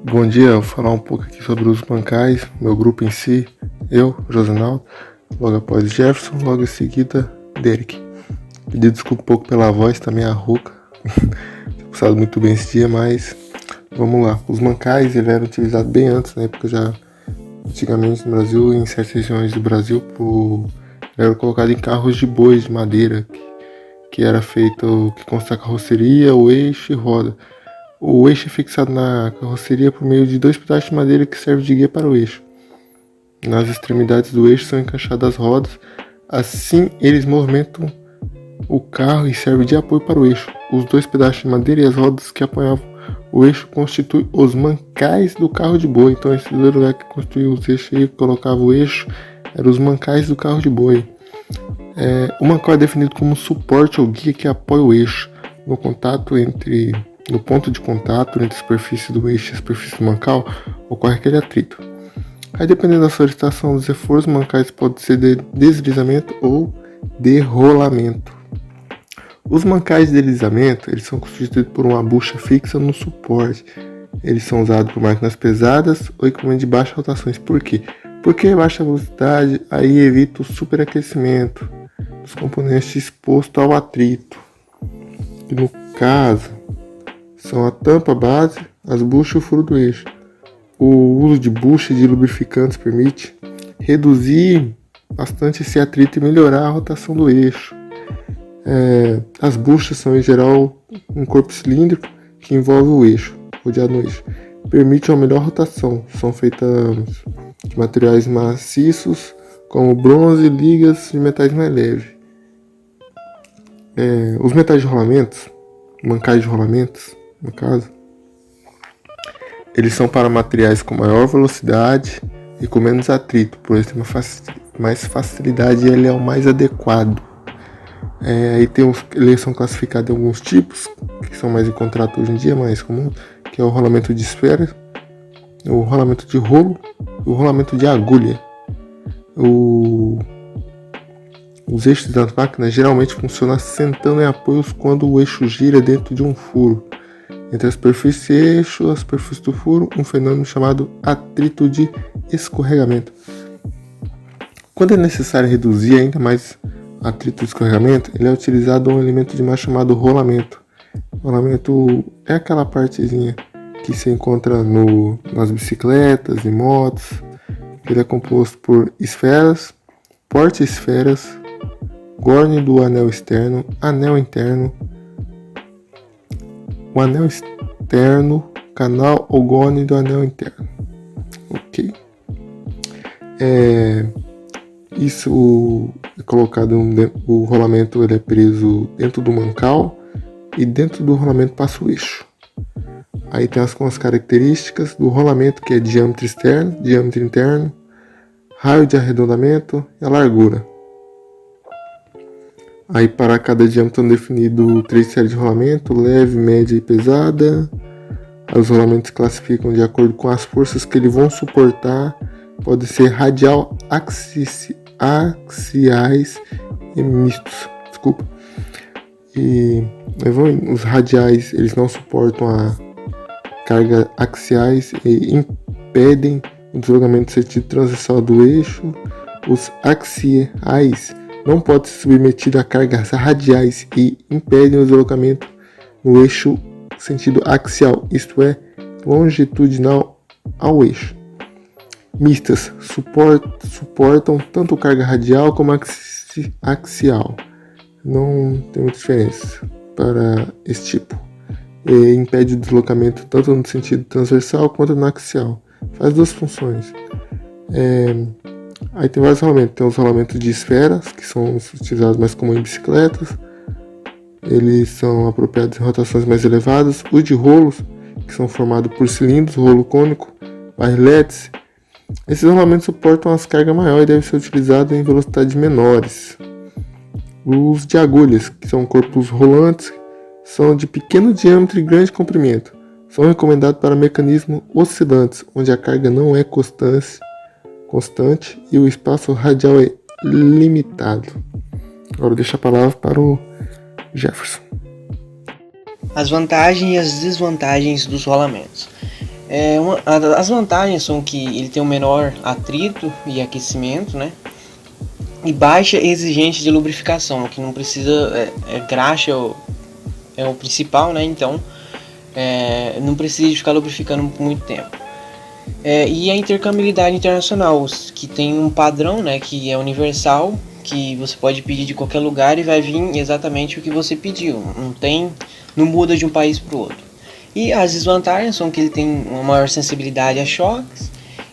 Bom dia, eu vou falar um pouco aqui sobre os bancais, meu grupo em si, eu, Josenaldo, logo após Jefferson, logo em seguida, Derek. Pedi desculpa um pouco pela voz, tá meio rouca, tenho passado muito bem esse dia, mas vamos lá. Os bancais, eles eram utilizados bem antes, na época já, antigamente no Brasil, em certas regiões do Brasil, eram colocados em carros de bois de madeira, que era feito, que consta a carroceria, o eixo e roda. O eixo é fixado na carroceria por meio de dois pedaços de madeira que servem de guia para o eixo. Nas extremidades do eixo são encaixadas as rodas, assim eles movimentam o carro e servem de apoio para o eixo. Os dois pedaços de madeira e as rodas que apoiavam o eixo constituem os mancais do carro de boi. Então esse lugar que construía os eixos e colocava o eixo eram os mancais do carro de boi. O mancal é definido como suporte ou guia que apoia o eixo no ponto de contato entre a superfície do eixo e a superfície do mancal, ocorre aquele atrito. Aí, dependendo da solicitação dos reforços, mancais podem ser de deslizamento ou de rolamento. Os mancais de deslizamento, eles são constituídos por uma bucha fixa no suporte. Eles são usados por máquinas pesadas ou equipamentos de baixa rotações. Por quê? Porque baixa velocidade aí evita o superaquecimento dos componentes expostos ao atrito. E no caso, são a tampa base, as buchas e o furo do eixo. O uso de bucha e de lubrificantes permite reduzir bastante esse atrito e melhorar a rotação do eixo. As buchas são em geral um corpo cilíndrico que envolve o eixo, rodeado no eixo. Permite uma melhor rotação. São feitas de materiais maciços, como bronze, ligas e metais mais leves. Os metais de rolamentos, mancais de rolamentos, no caso, eles são para materiais com maior velocidade e com menos atrito, por isso tem mais facilidade e ele é o mais adequado. Aí eles são classificados em alguns tipos, que são mais encontrados hoje em dia, mais comum, que é o rolamento de esfera, o rolamento de rolo e o rolamento de agulha. Os eixos das máquinas geralmente funcionam sentando em apoios quando o eixo gira dentro de um furo. Entre a superfície e eixo, a superfície do furo, um fenômeno chamado atrito de escorregamento. Quando é necessário reduzir ainda mais atrito de escorregamento, ele é utilizado um elemento de massa chamado rolamento. O rolamento é aquela partezinha que se encontra nas bicicletas e motos. Ele é composto por esferas, porta-esferas, górneo do anel externo, anel interno, o anel externo, canal ou gônio do anel interno. Ok. Isso é colocado, o rolamento ele é preso dentro do mancal e dentro do rolamento passa o eixo. Aí tem as características do rolamento, que é diâmetro externo, diâmetro interno, raio de arredondamento e a largura. Aí para cada diâmetro são definidos 3 séries de rolamento, leve, média e pesada. Os rolamentos se classificam de acordo com as forças que eles vão suportar. Pode ser radial, axiais e mistos. E os radiais eles não suportam a carga axiais e impedem o deslocamento do sentido transversal do eixo. Os axiais não podem ser submetidos a cargas radiais e impedem o deslocamento no eixo sentido axial, isto é, longitudinal ao eixo. Mistas suportam tanto carga radial como axial. Não tem muita diferença para esse tipo. E impede o deslocamento tanto no sentido transversal quanto no axial. Faz duas funções. Aí tem vários rolamentos. Tem os rolamentos de esferas, que são utilizados mais como em bicicletas. Eles são apropriados em rotações mais elevadas. Os de rolos, que são formados por cilindros, rolo cônico, barriletes. Esses rolamentos suportam as cargas maiores e devem ser utilizados em velocidades menores. Os de agulhas, que são corpos rolantes, são de pequeno diâmetro e grande comprimento. São recomendados para mecanismos oscilantes, onde a carga não é constante e o espaço radial é limitado. Agora eu deixo a palavra para o Jefferson. As vantagens e as desvantagens dos rolamentos. As vantagens são que ele tem um menor atrito e aquecimento, né? E baixa exigência de lubrificação, que não precisa, graxa é o principal, né? Então não precisa de ficar lubrificando por muito tempo. E a intercambiabilidade internacional, que tem um padrão, né, que é universal, que você pode pedir de qualquer lugar e vai vir exatamente o que você pediu. Não muda de um país para o outro. E as desvantagens são que ele tem uma maior sensibilidade a choques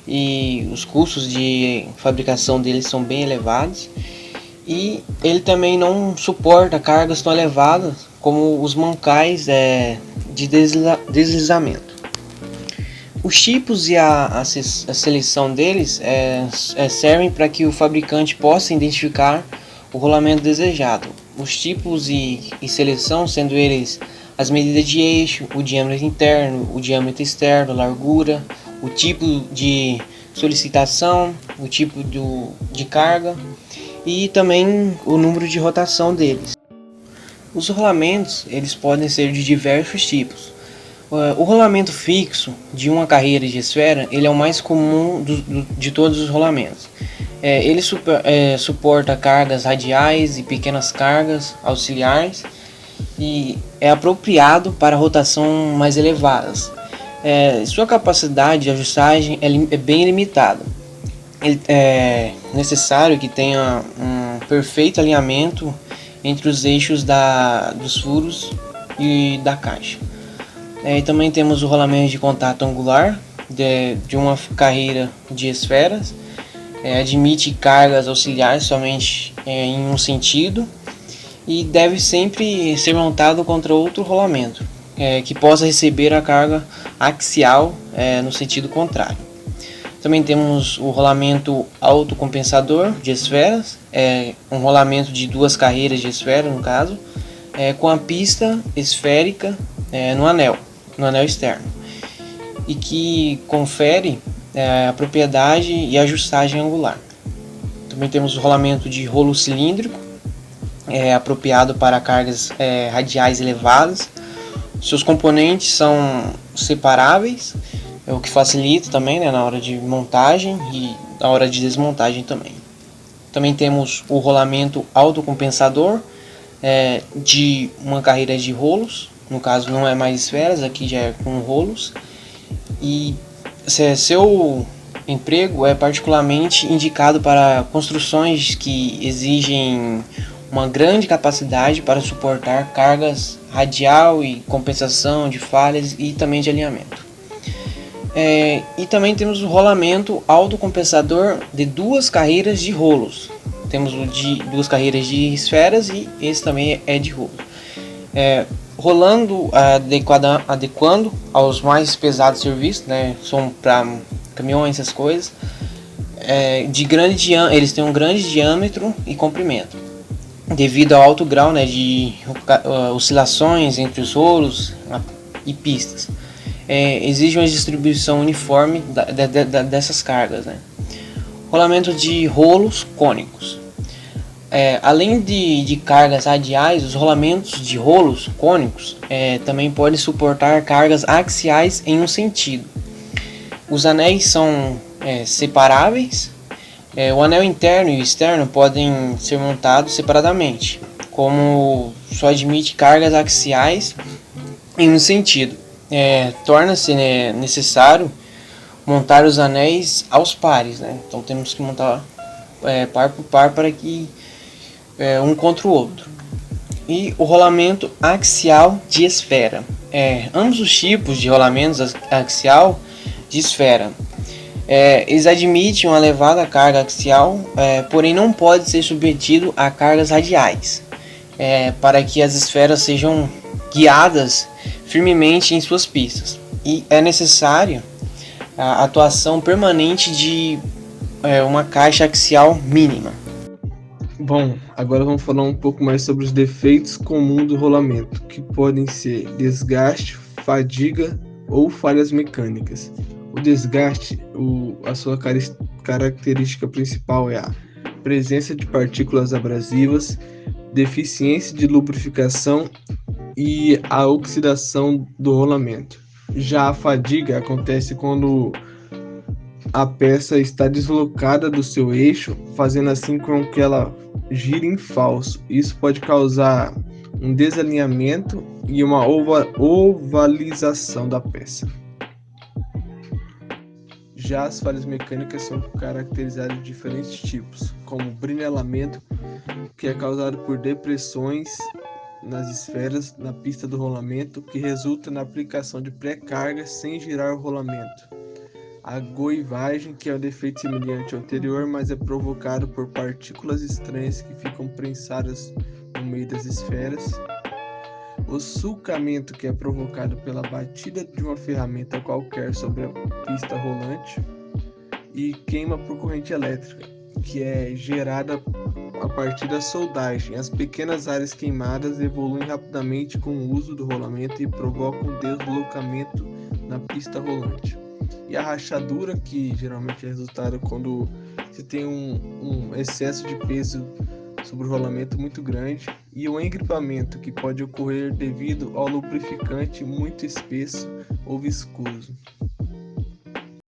e os custos de fabricação dele são bem elevados. E ele também não suporta cargas tão elevadas como os mancais de deslizamento. Os tipos e a seleção deles servem para que o fabricante possa identificar o rolamento desejado. Os tipos e seleção sendo eles as medidas de eixo, o diâmetro interno, o diâmetro externo, a largura, o tipo de solicitação, o tipo de carga e também o número de rotação deles. Os rolamentos eles podem ser de diversos tipos. O rolamento fixo de uma carreira de esfera ele é o mais comum de todos os rolamentos. Ele suporta cargas radiais e pequenas cargas auxiliares e é apropriado para rotação mais elevadas. Sua capacidade de ajustagem é bem limitada. É necessário que tenha um perfeito alinhamento entre os eixos dos furos e da caixa. E também temos o rolamento de contato angular de uma carreira de esferas. Admite cargas auxiliares somente em um sentido e deve sempre ser montado contra outro rolamento que possa receber a carga axial no sentido contrário. Também temos o rolamento autocompensador de esferas, um rolamento de duas carreiras de esfera no caso, com a pista esférica no anel externo, e que confere a propriedade e ajustagem angular. Também temos o rolamento de rolo cilíndrico, apropriado para cargas radiais elevadas. Seus componentes são separáveis, o que facilita também, né, na hora de montagem e na hora de desmontagem também. Também temos o rolamento autocompensador de uma carreira de rolos. No caso não é mais esferas, aqui já é com rolos. E seu emprego é particularmente indicado para construções que exigem uma grande capacidade para suportar cargas radial e compensação de falhas e também de alinhamento. E também temos o rolamento autocompensador de duas carreiras de rolos. Temos o de duas carreiras de esferas e esse também é de rolo. Rolando adequando aos mais pesados serviços, né? São para caminhões, essas coisas. Eles têm um grande diâmetro e comprimento, devido ao alto grau, né, de oscilações entre os rolos e pistas. Exige uma distribuição uniforme dessas cargas, né? Rolamento de rolos cônicos. Além de cargas radiais, os rolamentos de rolos cônicos também podem suportar cargas axiais em um sentido. Os anéis são separáveis. O anel interno e o externo podem ser montados separadamente, como só admite cargas axiais em um sentido. Torna-se necessário montar os anéis aos pares, né? Então temos que montar par por par para que um contra o outro. E o rolamento axial de esfera. Ambos os tipos de rolamentos axial de esfera eles admitem uma elevada carga axial, porém não pode ser submetido a cargas radiais, para que as esferas sejam guiadas firmemente em suas pistas. E é necessária a atuação permanente de uma caixa axial mínima. Bom, agora vamos falar um pouco mais sobre os defeitos comuns do rolamento, que podem ser desgaste, fadiga ou falhas mecânicas. O desgaste, a sua característica principal é a presença de partículas abrasivas, deficiência de lubrificação e a oxidação do rolamento. Já a fadiga acontece quando a peça está deslocada do seu eixo, fazendo assim com que ela gire em falso. Isso pode causar um desalinhamento e uma ovalização da peça. Já as falhas mecânicas são caracterizadas de diferentes tipos, como brinelamento, que é causado por depressões nas esferas na pista do rolamento, que resulta na aplicação de pré-carga sem girar o rolamento. A goivagem, que é um defeito semelhante ao anterior, mas é provocado por partículas estranhas que ficam prensadas no meio das esferas. O sulcamento, que é provocado pela batida de uma ferramenta qualquer sobre a pista rolante. E queima por corrente elétrica, que é gerada a partir da soldagem. As pequenas áreas queimadas evoluem rapidamente com o uso do rolamento e provocam deslocamento na pista rolante. E a rachadura, que geralmente é resultado quando se tem um excesso de peso sobre o rolamento muito grande, e o engripamento, que pode ocorrer devido ao lubrificante muito espesso ou viscoso.